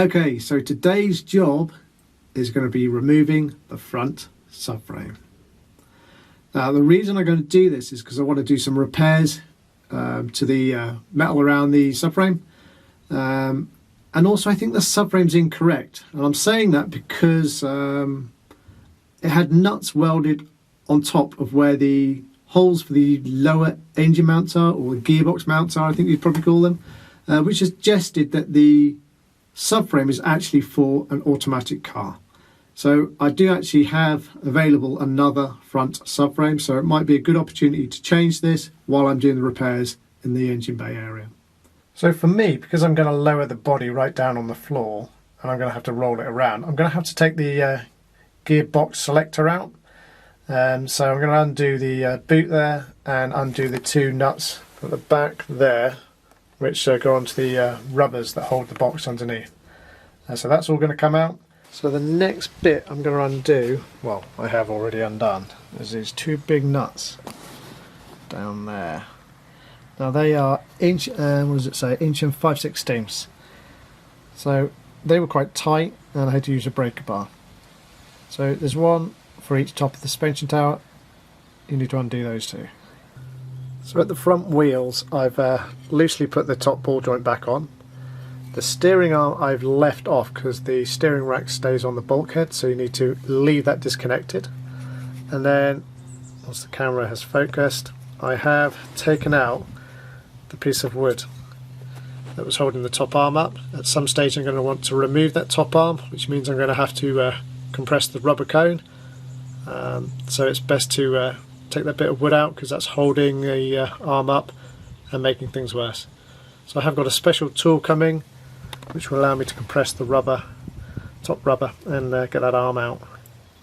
Okay, so today's job is going to be removing the front subframe. Now the reason I'm going to do this is because I want to do some repairs to the metal around the subframe, and also I think the subframe's incorrect, and I'm saying that because it had nuts welded on top of where the holes for the lower engine mounts are, or the gearbox mounts are, I think you'd probably call them, which suggested that the subframe is actually for an automatic car. So I do actually have available another front subframe, so it might be a good opportunity to change this while I'm doing the repairs in the engine bay area. So for me, because I'm going to lower the body right down on the floor and I'm going to have to roll it around, I'm going to have to take the gearbox selector out. So I'm going to undo the boot there and undo the two nuts at the back there, which go onto the rubbers that hold the box underneath. So that's all going to come out. So the next bit I'm going to undo, well, I have already undone, is these two big nuts down there. Now they are inch and what does it say? Inch and 5/16. So they were quite tight, and I had to use a breaker bar. So there's one for each top of the suspension tower. You need to undo those two. So at the front wheels, I've loosely put the top ball joint back on. The steering arm I've left off because the steering rack stays on the bulkhead, so you need to leave that disconnected. And then, once the camera has focused, I have taken out the piece of wood that was holding the top arm up. At some stage I'm going to want to remove that top arm, which means I'm going to have to compress the rubber cone. So it's best to take that bit of wood out because that's holding the arm up and making things worse. So I have got a special tool coming which will allow me to compress the rubber, top rubber, and get that arm out.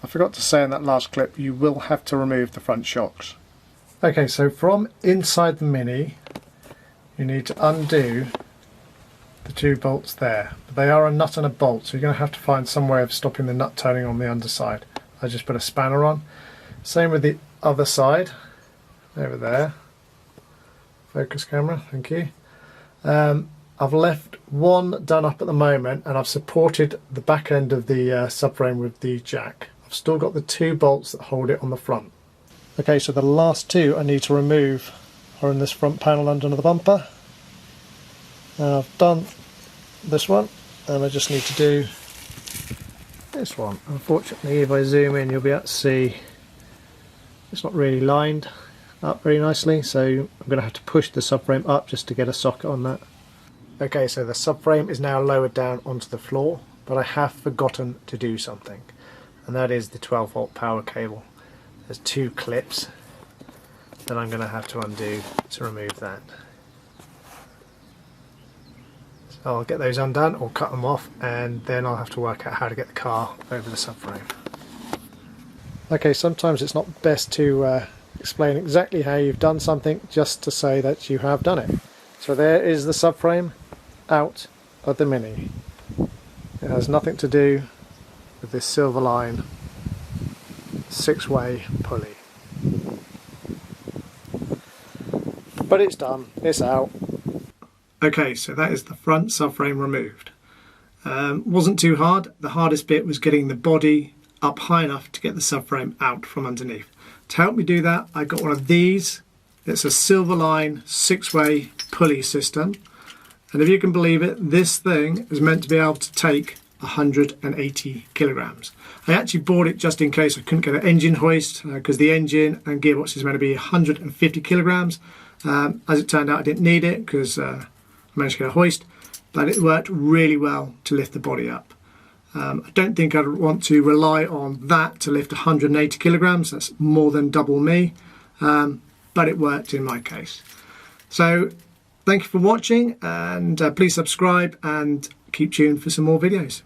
I forgot to say in that last clip, you will have to remove the front shocks. Okay, so from inside the Mini you need to undo the two bolts there. But they are a nut and a bolt, so you're going to have to find some way of stopping the nut turning on the underside. I just put a spanner on. Same with the other side, over there. Focus camera, thank you. I've left one done up at the moment, and I've supported the back end of the subframe with the jack. I've still got the two bolts that hold it on the front. Okay, so the last two I need to remove are in this front panel under the bumper. And I've done this one, and I just need to do this one. Unfortunately, if I zoom in, you'll be able to see it's not really lined up very nicely, so I'm going to have to push the subframe up just to get a socket on that. Okay, so the subframe is now lowered down onto the floor, but I have forgotten to do something, and that is the 12-volt power cable. There's two clips that I'm going to have to undo to remove that. So I'll get those undone or cut them off, and then I'll have to work out how to get the car over the subframe. Okay, sometimes it's not best to explain exactly how you've done something, just to say that you have done it. So there is the subframe out of the Mini. It has nothing to do with this silver line 6-way pulley. But it's done, it's out. Okay, so that is the front subframe removed. Wasn't too hard. The hardest bit was getting the body up high enough to get the subframe out from underneath. To help me do that, I got one of these. It's a silver line 6-way pulley system, and if you can believe it, this thing is meant to be able to take 180 kilograms. I actually bought it just in case I couldn't get an engine hoist, because the engine and gearbox is meant to be 150 kilograms. As it turned out, I didn't need it because I managed to get a hoist, but it worked really well to lift the body up. I don't think I'd want to rely on that to lift 180 kilograms. That's more than double me, but it worked in my case. So thank you for watching, and please subscribe and keep tuned for some more videos.